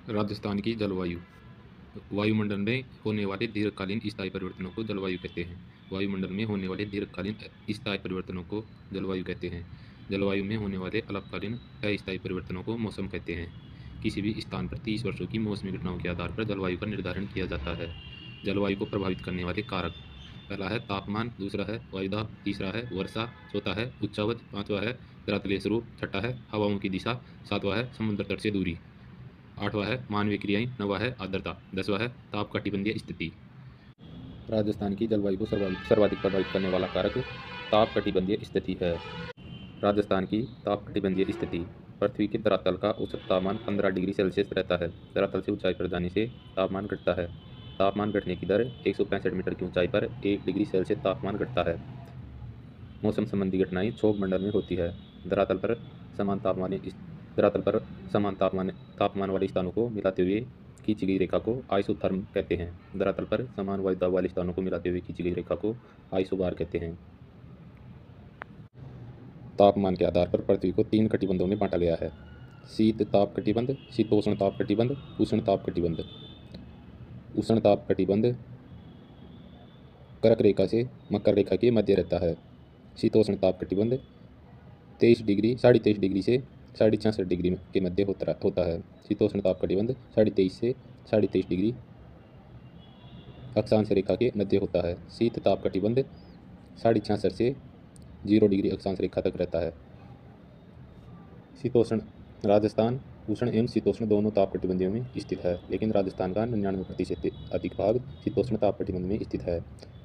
राजस्थान की जलवायु। वायुमंडल में होने वाले दीर्घकालीन स्थायी परिवर्तनों को जलवायु कहते हैं। वायुमंडल में होने वाले दीर्घकालीन स्थायी परिवर्तनों को जलवायु कहते हैं। जलवायु में होने वाले अल्पकालीन अस्थायी परिवर्तनों को मौसम कहते हैं। किसी भी स्थान पर 30 वर्षों की मौसमी घटनाओं के आधार पर जलवायु का निर्धारण किया जाता है। जलवायु को प्रभावित करने वाले कारक: पहला है तापमान, दूसरा है वायुदाब, तीसरा है वर्षा, चौथा है उच्चावच, पांचवा है धरातलीय स्वरूप, छठा है हवाओं की दिशा, सातवां है समुद्र तट से दूरी, आठवां है मानवीय क्रियाएं, नौवां है आर्द्रता, दसवां है ताप कटिबंधीय स्थिति। राजस्थान की जलवायु को सर्वाधिक प्रभावित करने वाला कारक ताप कटिबंधीय स्थिति है। राजस्थान की ताप कटिबंधीय स्थिति: पृथ्वी के धरातल का औसत तापमान 15 डिग्री सेल्सियस रहता है। धरातल से ऊंचाई पर जाने से तापमान घटता है। तापमान घटने की दर 165 मीटर की ऊंचाई पर 1 डिग्री सेल्सियस तापमान घटता है। मौसम संबंधी घटनाएं क्षोभ मंडल में होती है। धरातल पर समान तापमान धरातल पर समान तापमान वाले स्थानों को मिलाते हुए खींची गई रेखा को आइसोथर्म कहते हैं। धरातल पर समान वायुदाब वाले स्थानों को मिलाते हुए खींची गई रेखा को आइसोबार कहते हैं। तापमान के आधार पर पृथ्वी को 3 कटिबंधों में बांटा गया है: शीत ताप कटिबंध, शीतोष्ण ताप कटिबंध, उष्ण ताप कटिबंध। उष्ण ताप कटिबंध कर्क रेखा से मकर रेखा के मध्य रहता है। शीतोष्ण ताप कटिबंध 23 डिग्री से 66.5 डिग्री के मध्य होता है। शीतोष्ण ताप कटिबंध 23.5 से 23.5 डिग्री अक्षांश रेखा के मध्य होता है। शीत ताप कटिबंध 66.5 से 0 डिग्री अक्षांश रेखा तक रहता है। शीतोष्ण राजस्थान उष्ण एवं शीतोष्ण दोनों ताप कटिबंधों में स्थित है, लेकिन राजस्थान का 99% अधिक भाग शीतोष्ण ताप कटिबंध में स्थित है।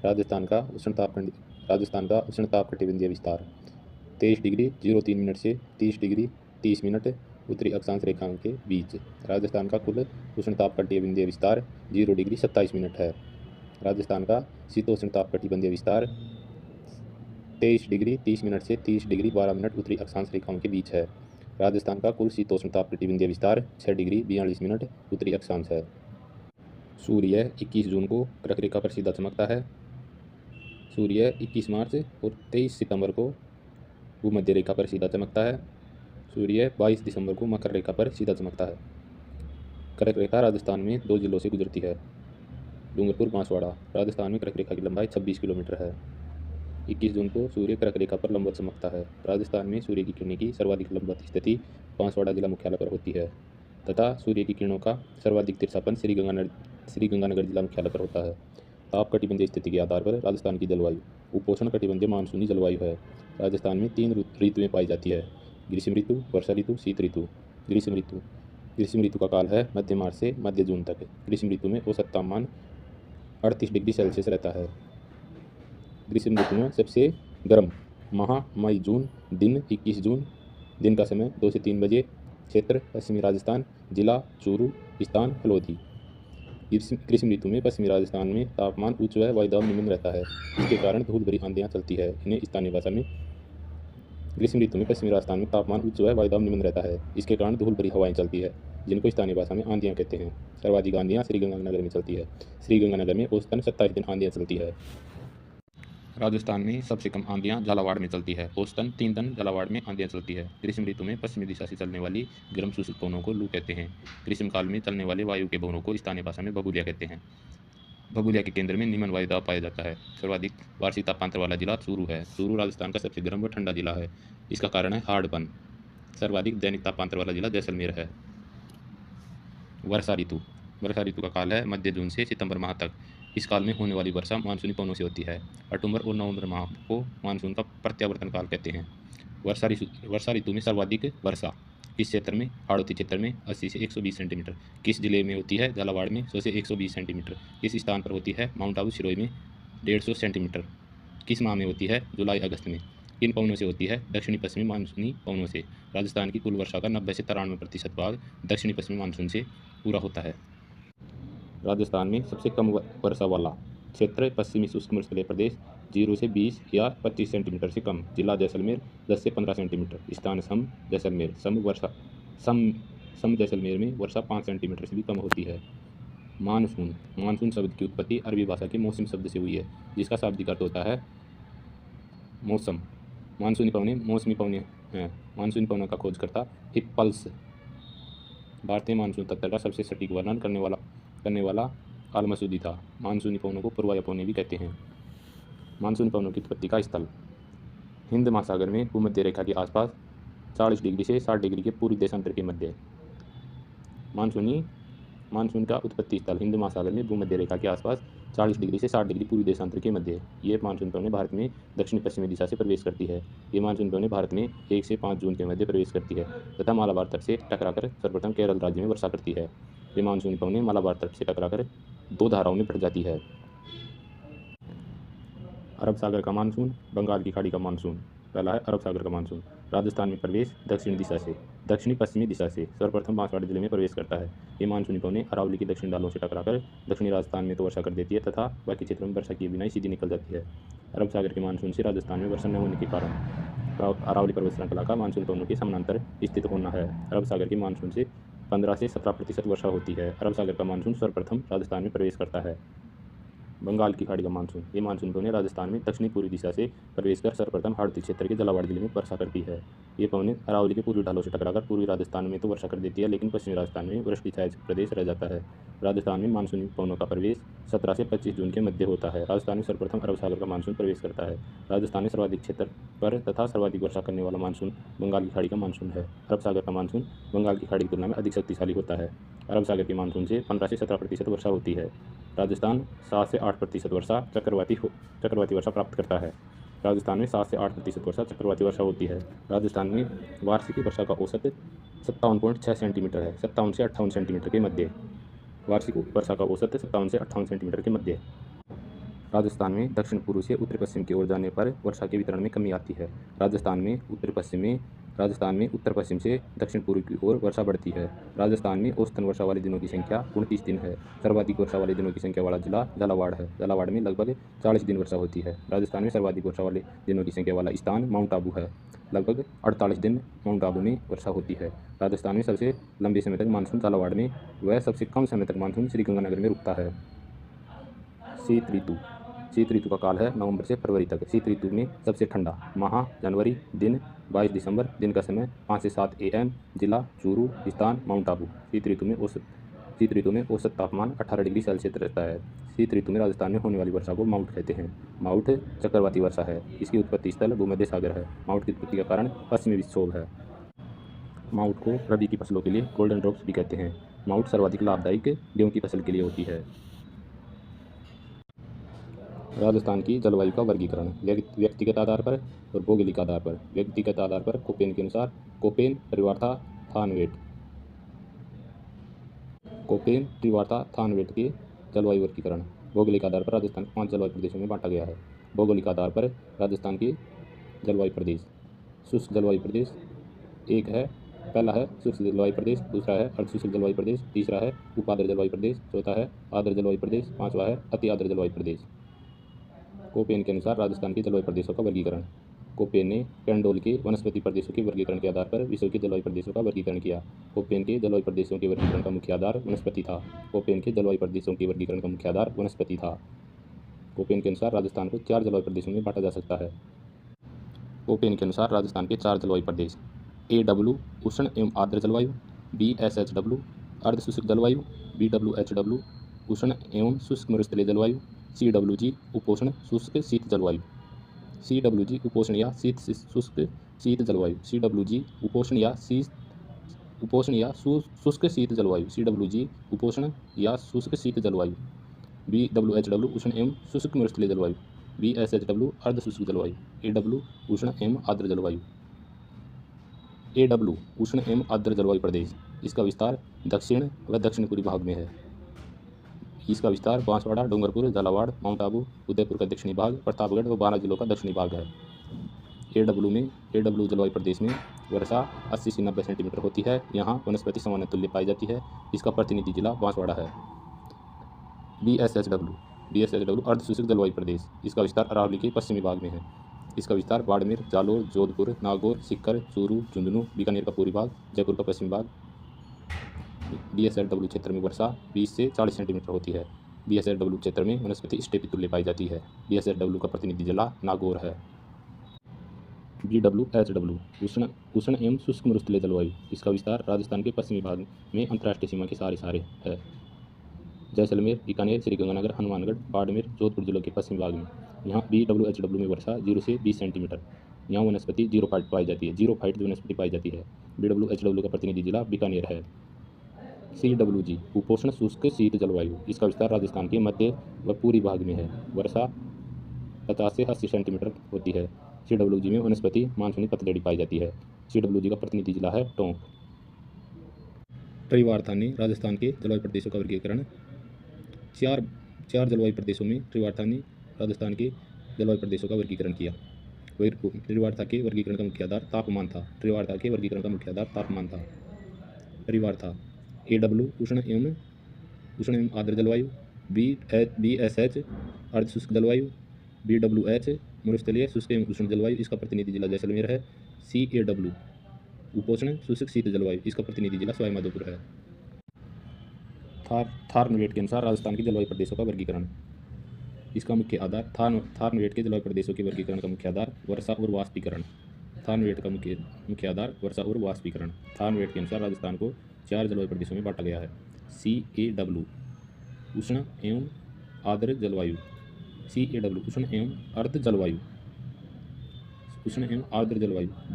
राजस्थान का उष्ण ताप कटिबंधीय विस्तार 23 डिग्री 03 मिनट से 30 डिग्री 30 मिनट उत्तरी अक्षांश रेखाओं के बीच। राजस्थान का कुल उष्ण ताप कटिबंधीय विस्तार 0 डिग्री 27 मिनट है। राजस्थान का शीतोष्ण ताप कटिबंधीय विस्तार 23 डिग्री 30 मिनट से 30 डिग्री 12 मिनट उत्तरी अक्षांश रेखाओं के बीच है। राजस्थान का कुल शीतोष्ण ताप कटिबंधीय विस्तार 6 डिग्री 42 मिनट उत्तरी अक्षांश है। सूर्य 21 जून को कर्क रेखा पर सीधा चमकता है। सूर्य 21 मार्च और 23 सितंबर को भूमध्य रेखा पर सीधा चमकता है। सूर्य 22 दिसंबर को मकर रेखा पर सीधा चमकता है। कर्क रेखा राजस्थान में 2 जिलों से गुजरती है: डूंगरपुर, बांसवाड़ा। राजस्थान में कर्क रेखा की लंबाई 26 किलोमीटर है। 21 जून को सूर्य कर्क रेखा पर लंबवत चमकता है। राजस्थान में सूर्य की किरणों की सर्वाधिक लंबवत स्थिति बांसवाड़ा जिला मुख्यालय पर होती है तथा सूर्य की किरणों का सर्वाधिक तिरछापन श्रीगंगानगर जिला मुख्यालय पर होता है। ताप कटिबंधीय स्थिति के आधार पर राजस्थान की जलवायु उपोष्ण कटिबंधीय मानसूनी जलवायु है। राजस्थान में 3 ऋतुएं पाई जाती है: ग्रीष्म ऋतु, वर्षा ऋतु, शीत ऋतु। ग्रीष्म ऋतु का काल है मध्य मार्च से मध्य जून तक। ग्रीष्म ऋतु में औसत तापमान 38 डिग्री सेल्सियस रहता है। ग्रीष्म ऋतु में सबसे गर्म माह मई जून। दिन 21 जून। दिन का समय 2 से 3 बजे। क्षेत्र पश्चिमी राजस्थान। जिला चूरू। स्थान फलोदी। ग्रीष्म ऋतु में पश्चिमी राजस्थान में तापमान उच्च व वायुदाब निम्न रहता है। इसके कारण धूल भरी आंधियाँ चलती है। इन्हें स्थानीय भाषा में ग्रीष्म ऋतु में पश्चिमी राजस्थान में तापमान उच्च व वायुदाब निम्न रहता है। इसके कारण धूल भरी हवाएं चलती है, जिनको स्थानीय भाषा में आंधियाँ कहते हैं। सर्वाधिक आंधियाँ श्रीगंगानगर में चलती है। श्रीगंगानगर में औसतन 27 दिन आंधियाँ चलती है। राजस्थान में सबसे कम आंधियाँ झालावाड़ में चलती है। औसतन 3 दिन झालावाड़ में आंधियाँ चलती है। ग्रीष्म ऋतु में पश्चिमी दिशा से चलने वाली गर्म शुष्क पवनों को लू कहते हैं। ग्रीष्म काल में चलने वाले वायु के पवनों को स्थानीय भाषा में भभूलिया कहते हैं। भभूलिया के केंद्र में निम्न वायुदाब पाया जाता है। सर्वाधिक वार्षिक तापांतर वाला जिला चूरू है। चूरू राजस्थान का सबसे गर्म व ठंडा जिला है। इसका कारण है हार्डपन। सर्वाधिक दैनिक तापांतर वाला जिला जैसलमेर है। वर्षा ऋतु का काल है मध्य जून से सितंबर माह तक। इस काल में होने वाली वर्षा मानसूनी पवनों से होती है। अक्टूबर और नवंबर माह को मानसून का प्रत्यावर्तन काल कहते हैं। वर्षा ऋतु में सर्वाधिक वर्षा इस क्षेत्र में हाड़ौती क्षेत्र में 80 से 120 सेंटीमीटर। किस जिले में होती है? झालावाड़ में 100 से 120 सेंटीमीटर। किस स्थान पर होती है? माउंट आबू सिरोही में 150 सेंटीमीटर। किस माह में होती है? जुलाई अगस्त में। किन पवनों से होती है? दक्षिणी पश्चिमी मानसूनी पवनों से। राजस्थान की कुल वर्षा का 90 से 93% भाग दक्षिणी पश्चिमी मानसून से पूरा होता है। राजस्थान में सबसे कम वर्षा वाला क्षेत्र पश्चिमी शुष्क मरुस्थलीय प्रदेश 0 से 20 या 25 सेंटीमीटर से कम। जिला जैसलमेर 10 से 15 सेंटीमीटर। स्थान सम जैसलमेर। सम जैसलमेर में वर्षा 5 सेंटीमीटर से भी कम होती है। मानसून शब्द की उत्पत्ति अरबी भाषा के मौसम शब्द से हुई है, जिसका शाब्दिक अर्थ होता है मौसम। मानसूनी पवनें मौसमी पवनें हैं। मानसूनी पवनों का खोजकर्ता हिप्पल्स भारतीय मानसून तत्व का सबसे सटीक वर्णन करने वाला आल मसूदी था। मानसूनी पवनों को पूर्वा पवने भी कहते हैं। मानसूनी पवनों की उत्पत्ति का स्थल हिंद महासागर में भूमध्य रेखा के आसपास 40 डिग्री से 60 डिग्री के पूर्वी देशांतर के मध्य। मानसून का उत्पत्ति स्थल हिंद महासागर में भूमध्य रेखा के आसपास 40 डिग्री से 60 डिग्री पूर्वी देशांतर के मध्य। ये मानसून पवनें भारत में दक्षिण पश्चिमी दिशा से प्रवेश करती है। ये मानसून पवनें भारत में 1 से 5 जून के मध्य प्रवेश करती है तथा मालाबार तट से टकराकर सर्वप्रथम केरल राज्य में वर्षा करती है। ये मानसूनी पवनें मालाबार तट से टकराकर 2 धाराओं में बट जाती है। अरब सागर का मानसून, बंगाल की खाड़ी का मानसून। पहला है अरब सागर का मानसून। राजस्थान में प्रवेश दक्षिणी पश्चिमी दिशा से सर्वप्रथम बांसवाड़ा जिले में प्रवेश करता है। ये मानसूनी पवनें अरावली की दक्षिण ढालों से टकराकर दक्षिणी राजस्थान में तो वर्षा कर देती है तथा बाकी क्षेत्रों में वर्षा किए बिना ही सीधी निकल जाती है। अरब सागर के मानसून से राजस्थान में वर्षा न होने के कारण अरावली पर्वत श्रृंखला का मानसून पवनों के समानांतर स्थित होना है। अरब सागर के मानसून से 15 से 17% वर्षा होती है। अरब सागर का मानसून सर्वप्रथम राजस्थान में प्रवेश करता है। बंगाल की खाड़ी का मानसून। ये मानसून पवनें राजस्थान में दक्षिणी पूर्वी दिशा से प्रवेश कर सर्वप्रथम हाड़ौती क्षेत्र के झालावाड़ जिले में वर्षा करती है। ये पवनें अरावली के पूर्वी ढालों से टकराकर पूर्वी राजस्थान में तो वर्षा कर देती है लेकिन पश्चिमी राजस्थान में वृष्टि छाया प्रदेश रह जाता है। राजस्थान में मानसूनी पवनों का प्रवेश 17 से 25 जून के मध्य होता है। राजस्थान में सर्वप्रथम अरब सागर का मानसून प्रवेश करता है। राजस्थान में सर्वाधिक क्षेत्र पर तथा सर्वाधिक वर्षा करने वाला मानसून बंगाल की खाड़ी का मानसून है। अरब सागर का मानसून बंगाल की खाड़ी की तुलना में अधिक शक्तिशाली होता है। अरब सागर के मानसून से 15 से 17% वर्षा होती है। राजस्थान 7 से 8% वर्षा चक्रवाती वर्षा प्राप्त करता है। राजस्थान में 7 से 8% वर्षा चक्रवाती वर्षा होती है। राजस्थान में वार्षिक वर्षा का औसत 57.6 सेंटीमीटर है। 57 से 58 सेंटीमीटर के मध्य वार्षिक वर्षा का औसत 57 से 58 सेंटीमीटर के मध्य। राजस्थान में दक्षिण पूर्व से उत्तर पश्चिम की ओर जाने पर वर्षा के वितरण में कमी आती है। राजस्थान में उत्तर पश्चिम से दक्षिण पूर्व की ओर वर्षा बढ़ती है। राजस्थान में औसतन वर्षा वाले दिनों की संख्या 29 दिन है। सर्वाधिक वर्षा वाले दिनों की संख्या वाला जिला झालावाड़ है। झालावाड़ में लगभग 40 दिन वर्षा होती है। राजस्थान में सर्वाधिक वर्षा वाले दिनों की संख्या वाला स्थान माउंट आबू है। लगभग 48 दिन माउंट आबू में वर्षा होती है। राजस्थान में सबसे लंबे समय तक मानसून झालावाड़ में व सबसे कम समय तक मानसून श्रीगंगानगर में रुकता है। शीत ऋतु का काल है नवंबर से फरवरी तक। शीत ऋतु में सबसे ठंडा माह जनवरी, दिन 22 दिसंबर, दिन का समय 5 से 7 AM, जिला चूरू, स्थान माउंट आबू। शीत ऋतु में औसत तापमान 18 डिग्री सेल्सियस रहता है। शीत ऋतु में राजस्थान में होने वाली वर्षा को माउंट कहते हैं। माउंट चक्रवाती वर्षा है। इसकी उत्पत्ति स्थल भूमध्य सागर है। माउंट की उत्पत्ति का कारण पश्चिमी विक्षोभ है। माउंट को रबी की फसलों के लिए गोल्डन ड्रॉप्स भी कहते हैं। माउंट सर्वाधिक लाभदायक गेहूं की फसल के लिए होती है। राजस्थान की जलवायु का वर्गीकरण व्यक्तिगत आधार पर और भौगोलिक आधार पर। व्यक्तिगत आधार पर कोपेन के अनुसार कोपेन त्रिवार्ता थानवेट के जलवायु वर्गीकरण। भौगोलिक आधार पर राजस्थान को 5 जलवायु प्रदेशों में बांटा गया है। भौगोलिक आधार पर राजस्थान के जलवायु प्रदेश। शुष्क जलवायु प्रदेश पहला है शुष्क जलवायु प्रदेश, दूसरा है अर्धशुष्क जलवायु प्रदेश, तीसरा है उपाद्र जलवायु प्रदेश, चौथा है आर्द्र जलवायु प्रदेश, पांचवा है अति आर्द्र जलवायु प्रदेश। कोपेन के अनुसार राजस्थान के जलवायु प्रदेशों का वर्गीकरण। कोपेन ने कैंडोल के वनस्पति प्रदेशों के वर्गीकरण के आधार पर विश्व के जलवायु प्रदेशों का वर्गीकरण किया। कोपेन के जलवायु प्रदेशों के वर्गीकरण का मुख्य आधार वनस्पति था। कोपेन के अनुसार राजस्थान को 4 जलवायु प्रदेशों में बांटा जा सकता है। कोपेन के अनुसार राजस्थान के 4 जलवायु प्रदेश AW उष्ण एवं आर्द्र जलवायु, BSHW अर्धशुष्क जलवायु, BWHW उष्ण एवं शुष्क मरुस्थलीय जलवायु, CWG उपोष्ण शुष्क शीत जलवायु। CWG उपोष्ण या शुष्क शीत जलवायु। CWG उपोष्ण या शुष्क शीत जलवायु। CWG उपोष्ण या शुष्क शीत जलवायु। BWHW उष्ण एवं शुष्क मरुस्थलीय जलवायु। BSHW अर्धशुष्क जलवायु। AW उष्ण एवं आर्द्र जलवायु। AW उष्ण एवं आर्द्र जलवायु प्रदेश। इसका विस्तार दक्षिण व दक्षिण पूर्वी भाग में है। इसका विस्तार बांसवाड़ा, डूंगरपुर, झालावाड़, माउंट आबू, उदयपुर का दक्षिणी भाग, प्रतापगढ़ व 12 जिलों का दक्षिणी भाग है। AW जलवायु प्रदेश में वर्षा 80 से 90 सेंटीमीटर होती है। यहाँ वनस्पति सामान्य तुल्य पाई जाती है। इसका प्रतिनिधि जिला बांसवाड़ा है। BSHW अर्धशुष्क जलवायु प्रदेश। इसका विस्तार अरावली के पश्चिमी भाग में है। इसका विस्तार बाड़मेर, जालोर, जोधपुर, नागौर, सीकर, चूरू, झुंझुनू, बीकानेर का पूर्वी भाग, जयपुर का पश्चिमी भाग। BSHW क्षेत्र में वर्षा 20 से 40 सेंटीमीटर होती है। BSHW क्षेत्र में वनस्पति स्टेपी तुल्य पाई जाती है। BSHW का प्रतिनिधि जिला नागौर है। BWHW उष्ण उष्ण एवं शुष्क मरुस्थलीय जलवायु। इसका विस्तार राजस्थान के पश्चिमी भाग में अंतर्राष्ट्रीय सीमा के सहारे है। जैसलमेर, बीकानेर, श्रीगंगानगर, हनुमानगढ़, बाड़मेर, जोधपुर जिलों के पश्चिमी भाग में। यहाँ BWHW में वर्षा 0 से 20 सेंटीमीटर। यहाँ वनस्पति जीरोफाइट पाई जाती है। जीरोफाइट वनस्पति पाई जाती है। BWHW का प्रतिनिधि जिला बीकानेर है। CWG उपोष्ण शुष्क शीत जलवायु। इसका विस्तार राजस्थान के मध्य व पूर्वी भाग में है। वर्षा 50 से 80 सेंटीमीटर होती है। CWG में वनस्पति मानसूनी पतझड़ी पाई जाती है। CWG का प्रतिनिधि जिला है टोंक। त्रिवार्ता ने राजस्थान के जलवायु प्रदेशों का वर्गीकरण चार जलवायु प्रदेशों में त्रिवार्ता ने राजस्थान के जलवायु प्रदेशों का वर्गीकरण किया। त्रिवार्ता के वर्गीकरण का मुख्य आधार तापमान था। त्रिवार्ता AW उष्ण एवं आर्द्र जलवायु, BSH अर्ध शुष्क जलवायु, BWH मरुस्थलीय शुष्क एवं उष्ण जलवायु। इसका प्रतिनिधि जिला जैसलमेर है। CAW उपोष्ण शुष्क शीत जलवायु। इसका प्रतिनिधि जिला सवाई माधोपुर है। थारनवेट के अनुसार राजस्थान के जलवायु प्रदेशों का वर्गीकरण। इसका मुख्य आधार थारनवेट के जलवायु प्रदेशों के वर्गीकरण का मुख्य आधार वर्षा और वाष्पीकरण। थारनवेट का मुख्य आधार वर्षा और वाष्पीकरण। थारनवेट के अनुसार राजस्थान को 4 जलवायु प्रदेशों में बांटा गया है। CAW उष्ण एवं आर्द्र जलवायु, CAW उष्ण एवं अर्ध जलवायु,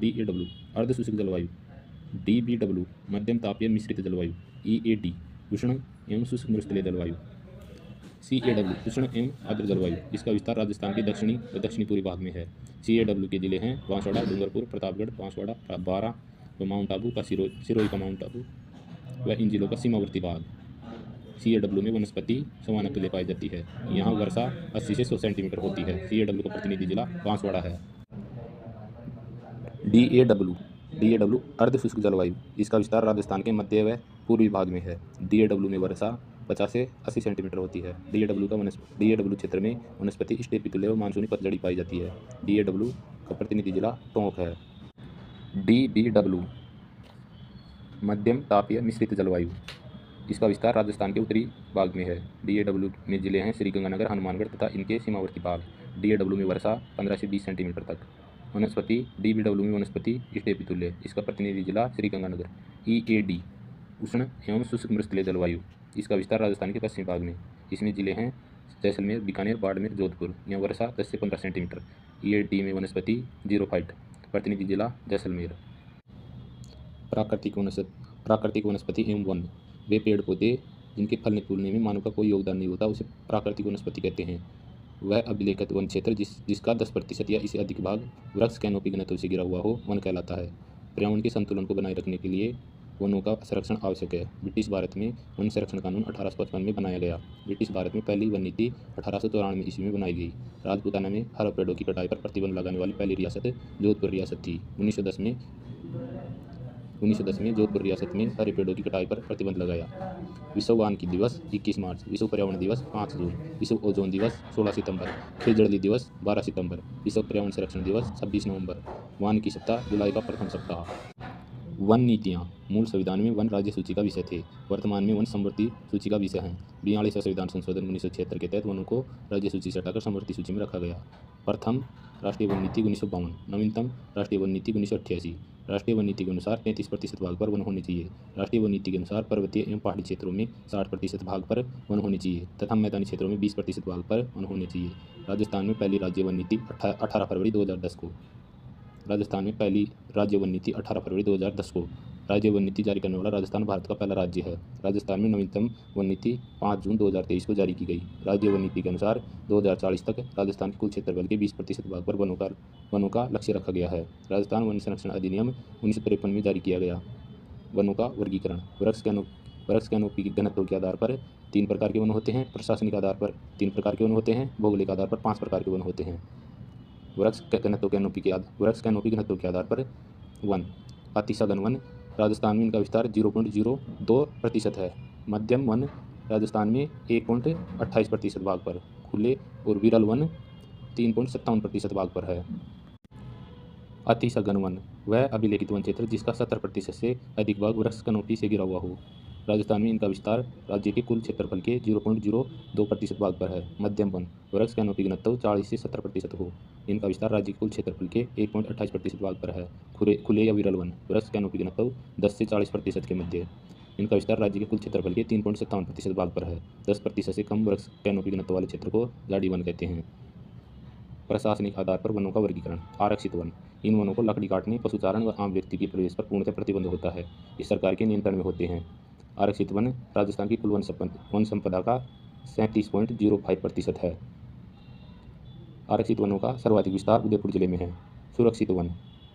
DAW अर्ध शुष्क जलवायु, DBW मध्यम तापीय मिश्रित जलवायु, EAD उष्ण एवं शुष्क मरुस्थलीय जलवायु, CAW उष्ण एवं आर्द्र जलवायु। इसका विस्तार राजस्थान के दक्षिणी व दक्षिणी पूर्वी भाग में है। CAW के जिले हैं बांसवाड़ा, डूंगरपुर, प्रतापगढ़, बांसवाड़ा, बारां व माउंट आबू का सिरोही का माउंट आबू व इन जिलों का सीमावर्ती भाग। CAW में वनस्पति समानक तुल्य पाई जाती है। यहाँ वर्षा 80 से 100 सेंटीमीटर होती है। CAW का प्रतिनिधि जिला बांसवाड़ा है। DAW अर्ध शुष्क जलवायु। इसका विस्तार राजस्थान के मध्य व पूर्वी भाग में है। DAW में वर्षा 50 से 80 सेंटीमीटर होती है। DAW क्षेत्र में वनस्पति स्टेपी तुल्य व मानसूनी पतझड़ी पाई जाती है। DAW का प्रतिनिधि जिला टोंक है। DBW मध्यम तापीय मिश्रित जलवायु। इसका विस्तार राजस्थान के उत्तरी भाग में है। DAW में जिले हैं श्रीगंगानगर, हनुमानगढ़ तथा इनके सीमावर्ती भाग। DAW में वर्षा 15 से 20 सेंटीमीटर तक। वनस्पति DBW में वनस्पति स्टेपी तुल्य। इसका प्रतिनिधि जिला श्रीगंगानगर। EAD उष्ण एवं शुष्क मरुस्थलीय जलवायु। इसका विस्तार राजस्थान के पश्चिमी भाग में। इसमें जिले हैं जैसलमेर, बीकानेर, बाड़मेर, जोधपुर। यहाँ वर्षा 10 से 15 सेंटीमीटर। EAD में वनस्पति जीरोफाइट। प्रतिनिधि जिला जैसलमेर। प्राकृतिक वनस्पति एवं वन वे पेड़ पौधे जिनके फलने फूलने में मानव का कोई योगदान नहीं होता, उसे प्राकृतिक वनस्पति कहते हैं। वह अभिलेखित वन क्षेत्र जिसका 10% या इससे अधिक भाग वृक्ष कैनोपी घनत्व से घिरा हुआ हो, वन कहलाता है। पर्यावरण के संतुलन को बनाए रखने के लिए वनों का संरक्षण आवश्यक है। ब्रिटिश भारत में वन संरक्षण कानून 1855 में बनाया गया। ब्रिटिश भारत में पहली वन नीति 1894 ईस्वी में बनाई गई। राजपूताना में हर पेड़ों की कटाई पर प्रतिबंध लगाने वाली पहली रियासत जोधपुर रियासत थी। 1910 में जोधपुर रियासत में हरे पेड़ों की कटाई पर प्रतिबंध लगाया। विश्व वानिकी दिवस 21 मार्च, विश्व पर्यावरण दिवस 5 जून, विश्व ओजोन दिवस 16 सितंबर, खेजड़ली दिवस 12 सितंबर, विश्व पर्यावरण संरक्षण दिवस 26 नवंबर, वानिकी सप्ताह जुलाई का प्रथम सप्ताह। वन नीतियाँ मूल संविधान में वन राज्य सूची का विषय थे। वर्तमान में वन समवर्ती सूची का विषय हैं। 42वां संविधान संशोधन 1976 के तहत वनों को राज्य सूची से हटाकर समवर्ती सूची में रखा गया। प्रथम राष्ट्रीय वन नीति 1952, नवीनतम राष्ट्रीय वन नीति 1988। राष्ट्रीय वन नीति के अनुसार 33% भाग पर वन होने चाहिए। राष्ट्रीय वन नीति के अनुसार पर्वतीय एवं पहाड़ी क्षेत्रों में 60% भाग पर वन होने चाहिए तथा मैदानी क्षेत्रों में 20% भाग पर वन होने चाहिए। राजस्थान में पहली राज्य वन नीति 18 फरवरी 2010 को राज्य वन नीति जारी करने वाला राजस्थान भारत का पहला राज्य है। राजस्थान में नवीनतम वन नीति 5 जून 2023 को जारी की गई। राज्य वन नीति के अनुसार 2040 तक राजस्थान के कुल क्षेत्रफल के 20% भाग पर वनों का लक्ष्य रखा गया है। राजस्थान वन संरक्षण अधिनियम 1953 में जारी किया गया। वनों का वर्गीकरण। वृक्ष कैनोपी के घनत्व के आधार पर 3 प्रकार के वन होते हैं। प्रशासनिक आधार पर 3 प्रकार के वन होते हैं। भौगोलिक आधार पर 5 प्रकार के वन होते हैं। वृक्ष कैनोपी घनत्व के आधार पर वन। अतिसघन वन राजस्थान में इनका विस्तार 0.02% है। मध्यम वन राजस्थान में 1.28% भाग पर, खुले और विरल वन 3.57% भाग पर है। अतिसघन वन वह अभिलेखित वन क्षेत्र जिसका 70% से अधिक भाग वृक्ष कैनोपी से घिरा हुआ हो। राजस्थान में इनका विस्तार राज्य के कुल क्षेत्रफल के 0.02% भाग पर है। मध्यम वन वृक्ष कैनोपी घनत्व 40 से 70% हो। इनका विस्तार राज्य के कुल क्षेत्रफल के 1.28% भाग पर है। खुले या विरल वन वृक्ष कैनोपी घनत्व 10 से 40% के मध्य। इनका विस्तार राज्य के कुल क्षेत्रफल के 3.57% भाग पर है। 10% से कम वृक्ष कैनोपी घनत्व वाले क्षेत्र को झाड़ी वन कहते हैं। प्रशासनिक आधार पर वनों का वर्गीकरण। आरक्षित वन इन वनों को लकड़ी काटने, पशुचारण व आम व्यक्ति के प्रवेश पर पूर्णतः प्रतिबंध होता है। ये सरकार के नियंत्रण में होते हैं। आरक्षित वन राजस्थान की कुल वन संपदा का 37.05% है। आरक्षित वनों का सर्वाधिक विस्तार उदयपुर जिले में है। सुरक्षित वन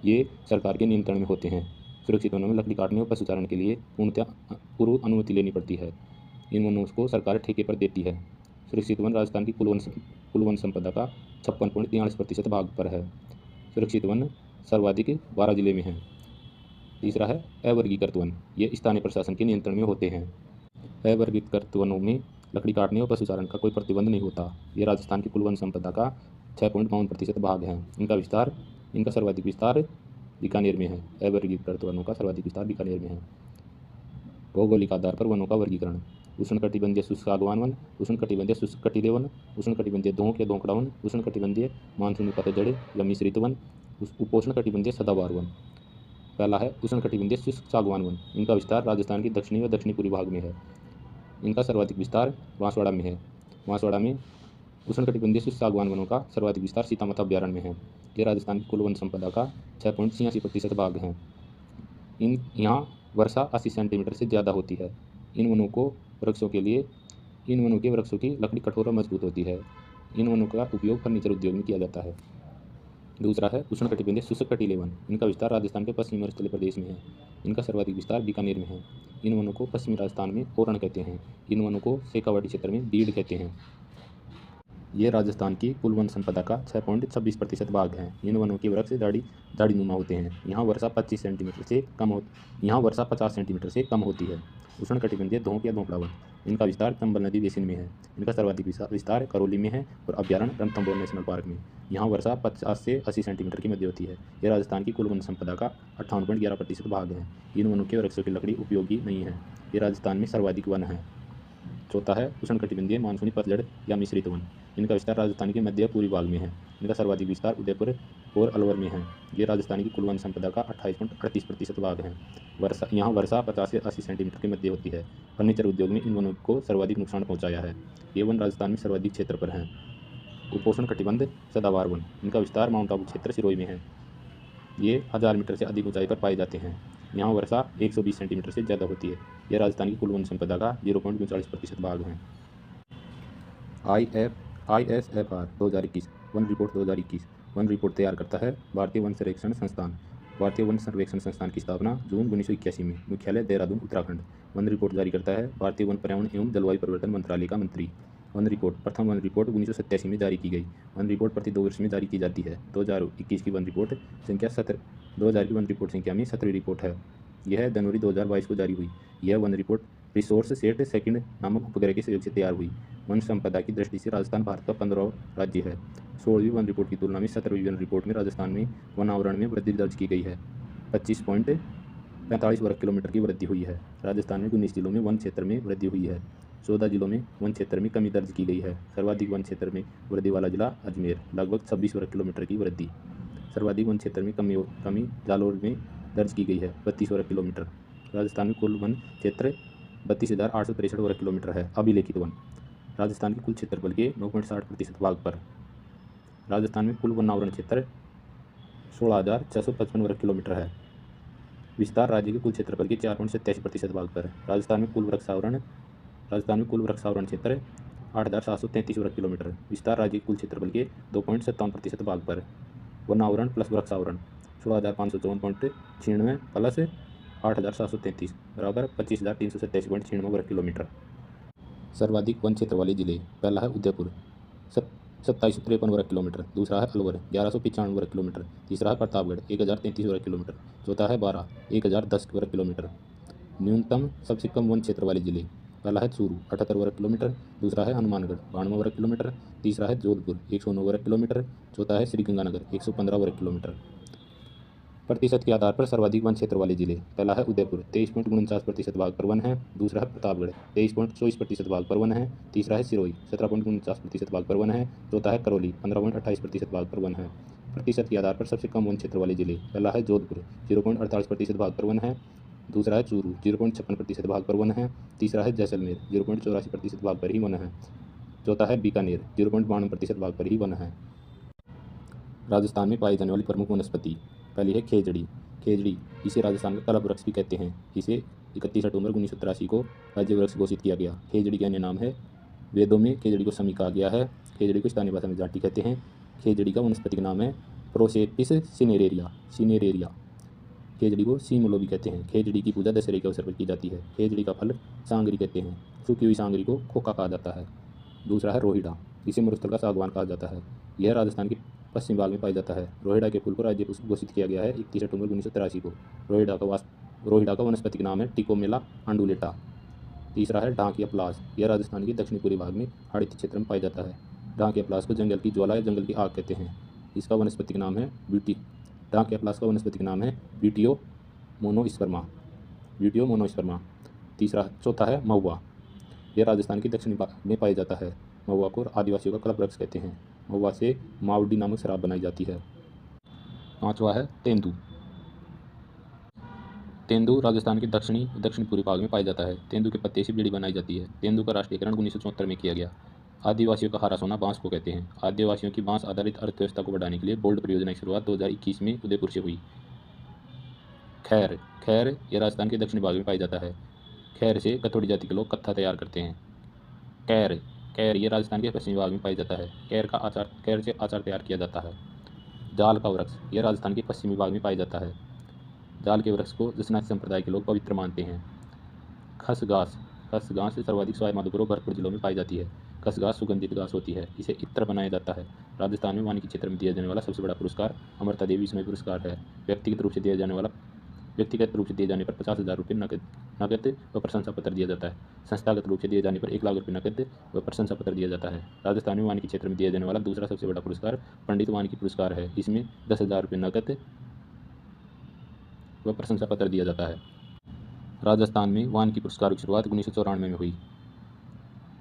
ये सरकार के नियंत्रण में होते हैं। सुरक्षित वनों में लकड़ी काटने और पशुचारण के लिए पूर्णतः पूर्व अनुमति लेनी पड़ती है। इन वनों को सरकार ठेके पर देती है। सुरक्षित वन राजस्थान की कुल वन संपदा का 56.43% भाग पर है। सुरक्षित वन सर्वाधिक 12 जिले में है। तीसरा है अवर्गीकृत वन ये स्थानीय प्रशासन के नियंत्रण में होते हैं। अवर्गीकृत वनों में लकड़ी काटने और पशुचारण का कोई प्रतिबंध नहीं होता। ये राजस्थान की कुल वन संपदा का 6.52% भाग है। इनका सर्वाधिक विस्तार बीकानेर में है। अवर्गीकृत वनों का सर्वाधिक विस्तार बीकानेर में है। भौगोलिक आधार पर वनों का वर्गीकरण। उष्णकटिबंधीय शुष्क सागवान वन, उष्णकटिबंधीय शुष्क कटीले वन, उष्णकटिबंधीय दोंक या दोंकड़ा वन, उष्णकटिबंधीय मानसूनी पतझड़ या मिश्रित वन, उपोष्णकटिबंधीय सदाबहार वन। पहला है उष्णकटिबंधीय शुष्क सागवान वन। इनका विस्तार राजस्थान के दक्षिणी व दक्षिणी पूर्वी भाग में है। इनका सर्वाधिक विस्तार बांसवाड़ा में है। बांसवाड़ा में उष्णकटिबंधीय शुष्क सागवान वनों का सर्वाधिक विस्तार सीतामता अभ्यारण्य में है। ये राजस्थान की कुल वन संपदा का 6.86% भाग है। यहाँ वर्षा 80 सेंटीमीटर से ज़्यादा होती है। इन वनों के वृक्षों की लकड़ी कठोर और मजबूत होती है। इन वनों का उपयोग फर्नीचर उद्योग में किया जाता है। दूसरा है उष्णकटिबंधीय शुष्क कटीले वन। इनका विस्तार राजस्थान के पश्चिमी मरुस्थलीय प्रदेश में है। इनका सर्वाधिक विस्तार बीकानेर में है। इन वनों को पश्चिमी राजस्थान में ओरण कहते हैं। इन वनों को शेखावाटी क्षेत्र में बीड़ कहते हैं। ये राजस्थान की कुल वन संपदा का 6.26% भाग है। इन वनों के वृक्ष झाड़ीनुमा होते हैं। यहाँ वर्षा 50 सेंटीमीटर से कम होती है। उष्णकटिबंधीय दोंक या दोंकड़ा वन। इनका विस्तार चंबल नदी बेसिन में है। इनका सर्वाधिक विस्तार करौली में है और अभ्यारण्य रणथंभौर नेशनल पार्क में। यहाँ वर्षा 50 से 80 सेंटीमीटर की मध्य होती है। यह राजस्थान की कुल वन संपदा का 58.11% भाग है। इन वनों के वृक्षों की लकड़ी उपयोगी नहीं है। ये राजस्थान में सर्वाधिक वन है। चौथा है उष्णकटिबंधीय मानसूनी पतझड़ या मिश्रित वन। इनका विस्तार राजस्थान के मध्य पूर्वी भाग में है। इनका सर्वाधिक विस्तार उदयपुर और अलवर में है। ये राजस्थान की कुल वन संपदा का 28.38% भाग है। यहाँ वर्षा 50 से 80 सेंटीमीटर के मध्य होती है। फर्नीचर उद्योग में इन वनों को सर्वाधिक नुकसान पहुँचाया है। ये वन राजस्थान में सर्वाधिक क्षेत्र पर हैं। उपोष्ण कटिबंध सदाबहार वन। इनका विस्तार माउंट आबू क्षेत्र सिरोही में है। ये 1000 मीटर से अधिक ऊंचाई पर पाए जाते हैं। यहाँ वर्षा 120 सेंटीमीटर से ज़्यादा होती है। यह राजस्थान की कुल वन संपदा का 0.39% भाग है। ISFR 2021 one report 2021 one report तैयार करता है भारतीय वन सर्वेक्षण संस्थान। भारतीय वन सर्वेक्षण संस्थान की स्थापना जून 1981 में। मुख्यालय देहरादून उत्तराखंड। वन रिपोर्ट जारी करता है भारतीय वन पर्यावरण एवं जलवायु परिवर्तन मंत्रालय का मंत्री। वन रिपोर्ट प्रथम वन रिपोर्ट 1987 में जारी की गई। वन रिपोर्ट प्रति 2 वर्ष में जारी की जाती है। 2021 की वन रिपोर्ट संख्या 2000 की वन रिपोर्ट संख्या में 17वीं रिपोर्ट है। यह जनवरी 2022 को जारी हुई। यह one report resource set second नामक उपग्रह के सहयोग से तैयार हुई। वन संपदा की दृष्टि से राजस्थान भारत का 15वां राज्य है। 16वीं वन रिपोर्ट की तुलना में 17वीं वन रिपोर्ट में राजस्थान में वन आवरण में वृद्धि दर्ज की गई है। 25.45 वर्ग किलोमीटर की वृद्धि हुई है। राजस्थान में 19 जिलों में वन क्षेत्र में वृद्धि हुई है। 14 जिलों में वन क्षेत्र में कमी दर्ज की गई है। सर्वाधिक वन क्षेत्र में वृद्धि वाला जिला अजमेर, लगभग 26 वर्ग किलोमीटर की वृद्धि। सर्वाधिक वन क्षेत्र में कमी जालौर में दर्ज की गई है, 32 वर्ग किलोमीटर। राजस्थान में कुल वन क्षेत्र 32,863 वर्ग किलोमीटर है। अभिलेखित वन राजस्थान के कुल क्षेत्रफल के 9.60% भाग पर। राजस्थान में कुल वन आवरण क्षेत्र 16,655 वर्ग किलोमीटर है। विस्तार राज्य के कुल क्षेत्रफल के 4.87% भाग पर। राजस्थान में कुल वृक्षावरण क्षेत्र 8,733 वर्ग किलोमीटर। विस्तार राज्य के कुल क्षेत्रफल के 2.57% भाग पर। वन आवरण प्लस वृक्षावरण 16,554.96 प्लस 8,733 बराबर 25,387.96 वर्ग किलोमीटर। सर्वाधिक वन क्षेत्र वाले जिले। पहला है उदयपुर 2753 वर्ग किलोमीटर। दूसरा है अलवर 1195 वर्ग किलोमीटर। तीसरा है प्रतापगढ़ 1033 वर्ग किलोमीटर। चौथा है बारां 1010 वर्ग किलोमीटर। न्यूनतम सबसे कम वन क्षेत्र वाले जिले। पहला है चूरू 78 वर्ग किलोमीटर। दूसरा है हनुमानगढ़ 92 वर्ग किलोमीटर। तीसरा है जोधपुर 109 वर्ग किलोमीटर। चौथा है श्रीगंगानगर 115 वर्ग किलोमीटर। प्रतिशत के आधार पर सर्वाधिक वन क्षेत्र वाले जिले। पहला है उदयपुर 23.49% भाग पर वन है। दूसरा है प्रतापगढ़ 23.24% भाग पर वन है। तीसरा है सिरोही 17.49% भाग पर वन है। चौथा है करौली 15.28% भाग पर वन है। प्रतिशत के आधार पर सबसे कम वन क्षेत्र वाले जिले। पहला है जोधपुर 0.48% भाग पर वन है। दूसरा है चूरू 0.56% भाग पर वन है। तीसरा है जैसलमेर 0.84% भाग पर ही वन है। चौथा है बीकानेर 0.52% भाग पर ही वन है। राजस्थान में पाई जाने वाली प्रमुख वनस्पति। पहली है खेजड़ी। खेजड़ी इसे राजस्थान का कलप वृक्ष भी कहते हैं। इसे 31 अक्टूबर 1983 को राज्य वृक्ष घोषित किया गया। खेजड़ी का अन्य नाम है, वेदों में खेजड़ी को समी कहा गया है। खेजड़ी को स्थानीय भाषा में जाटी कहते हैं। खेजड़ी का वनस्पतिक नाम है प्रोसेपिस सिनेरेरिया सिनेरेरिया। खेजड़ी को सीमुलो भी कहते हैं। खेजड़ी की पूजा दशहरे के अवसर पर की जाती है। खेजड़ी का फल सांगरी कहते हैं। सूखी हुई सांगरी को खोखा कहा जाता है। दूसरा है रोहिड़ा, इसे मरुस्थल का सागवान कहा जाता है। यह राजस्थान के पश्चिम भाग में पाया जाता है। रोहिड़ा के फूल को राज्य पुष्प घोषित किया गया है 31 अक्टूबर 1983 को। रोहिड़ा का वनस्पतिक नाम है टिकोमेला आंडुलेटा। तीसरा है ढांकिया प्लास, यह राजस्थान के दक्षिणी पूर्वी भाग में हरित क्षेत्र में पाया जाता है। ढांकिया प्लास को जंगल की ज्वाला या जंगल की आग कहते हैं। इसका वनस्पतिक नाम है ढांकिया प्लास का वनस्पतिक नाम है ब्यूटियो मोनोस्पर्मा। चौथा है महुआ, यह राजस्थान के दक्षिणी भाग में पाया जाता है। महुआ को आदिवासियों का कलप वृक्ष कहते हैं। महुआ से मावडी नामक शराब बनाई जाती है। पांचवा है तेंदू। तेंदू राजस्थान के दक्षिण पूर्वी भाग में पाया जाता है। तेंदू के पत्ते से बीड़ी बनाई जाती है। तेंदू का राष्ट्रीयकरण 1974 में किया गया। आदिवासियों का हारा सोना बांस को कहते हैं। आदिवासियों की बांस आधारित अर्थव्यवस्था को बढ़ाने के लिए बोल्ड परियोजना की शुरुआत 2021 में उदयपुर से हुई। खैर यह राजस्थान के दक्षिणी भाग में पाया जाता है। खैर से कथोड़ी जाति के लोग कत्था तैयार करते हैं। कैर ये राजस्थान के पश्चिमी भाग में पाया जाता है। कैर से आचार तैयार किया जाता है। जाल का वृक्ष, यह राजस्थान के पश्चिमी भाग में पाया जाता है। जाल के वृक्ष को जसनासी संप्रदाय के लोग पवित्र मानते हैं। खसघास सर्वाधिक सवाई माधोपुर और भरतपुर जिलों में पाई जाती है। खसघास सुगंधित घास होती है। इसे इत्र बनाया जाता है। राजस्थान में वानिकी क्षेत्र में दिया जाने वाला सबसे बड़ा पुरस्कार अमरता देवी विस्मय पुरस्कार है। व्यक्तिगत रूप से दिए जाने पर 50,000 रुपये नकद व प्रशंसा पत्र दिया जाता है। संस्थागत रूप से दिए जाने पर 1 लाख रुपये नकद व प्रशंसा पत्र दिया जाता है। राजस्थान में वानिकी क्षेत्र में दिया जाने वाला दूसरा सबसे बड़ा पुरस्कार पंडित वानिकी पुरस्कार है। इसमें 10,000 रुपये नकद व प्रशंसा पत्र दिया जाता है। राजस्थान में वानिकी पुरस्कारों की शुरुआत 1994 में हुई।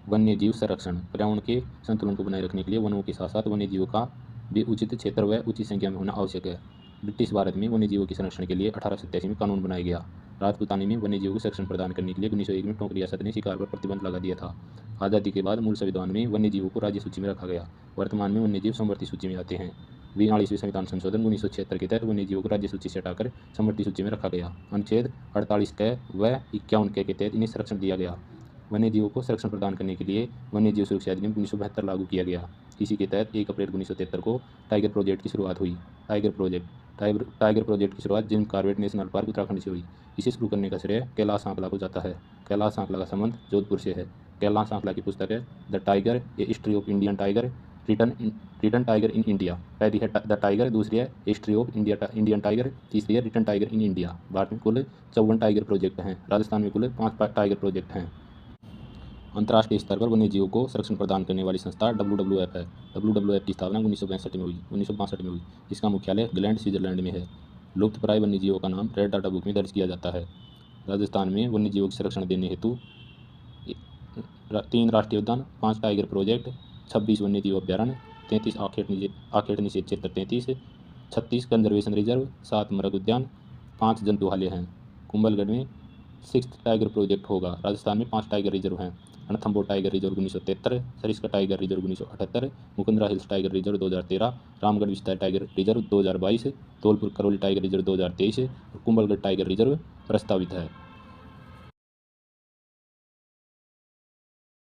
वन्य जीव संरक्षण, पर्यावरण के संतुलन को बनाए रखने के लिए वनों के साथ साथ वन्य जीवों का भी उचित क्षेत्र व उचित संख्या में होना आवश्यक है। ब्रिटिश भारत में वन्य जीवों के संरक्षण के लिए 1887 में कानून बनाया गया। राजपूतानी में वन्य जीवों को संरक्षण प्रदान करने के लिए 1901 में टोंक रियासत ने शिकार पर प्रतिबंध लगा दिया था। आज़ादी के बाद मूल संविधान में वन्य जीवों को राज्य सूची में रखा गया। वर्तमान में वन्य जीव समवर्ती सूची में आते हैं। 42वें संविधान संशोधन 1976 के तहत वन्य जीवों को राज्य सूची से हटाकर समवर्ती सूची में रखा गया। अनुच्छेद 48 क व 51 के तहत इन्हें संरक्षण दिया गया। वन्य जीवों को संरक्षण प्रदान करने के लिए वन्य जीव सुरक्षा अधिनियम 1972 लागू किया गया। इसी के तहत 1 अप्रैल 1973 को टाइगर प्रोजेक्ट की शुरुआत हुई। टाइगर प्रोजेक्ट की शुरुआत Jim Corbett national park Uttarakhand से हुई। इसे शुरू करने का श्रेय कैलाश आंकला को जाता है। कैलाश आंकला का संबंध जोधपुर से है। कैलाश आंकला की पुस्तक है the tiger, a history of Indian tiger, written tiger in India. पहली है द टाइगर, दूसरी है हिस्ट्री ऑफ इंडियन टाइगर, तीसरी है written tiger in India. Bharat में कुल 54 टाइगर प्रोजेक्ट हैं। राजस्थान में कुल 5 टाइगर प्रोजेक्ट हैं। अंतर्राष्ट्रीय स्तर पर वन्य जीवों को संरक्षण प्रदान करने वाली संस्था WWF है। WWF की स्थापना 1962 में हुई। इसका मुख्यालय ग्लैंड, स्विट्जरलैंड में है। लुप्तप्राय वन्य जीवों का नाम रेड डाटा बुक में दर्ज किया जाता है। राजस्थान में वन्य जीवों के संरक्षण देने हेतु 3 राष्ट्रीय उद्यान, 5 टाइगर प्रोजेक्ट, 26 वन्य जीव अभ्यारण्य, 33 आखेट निषेध क्षेत्र 33, 36 कंजर्वेशन रिजर्व, 7 मृग उद्यान, 5 जंतुहालय हैं। कुंभलगढ़ में 6 टाइगर प्रोजेक्ट होगा। राजस्थान में 5 टाइगर रिजर्व हैं। Ranthambore tiger reserve 1973, Sariska tiger reserve 1978, Mukundra hills tiger reserve 2013, Ramgarh विस्तार tiger reserve 2022, Dholpur Karauli tiger reserve 2023 और कुंभलगढ़ टाइगर रिजर्व प्रस्तावित है।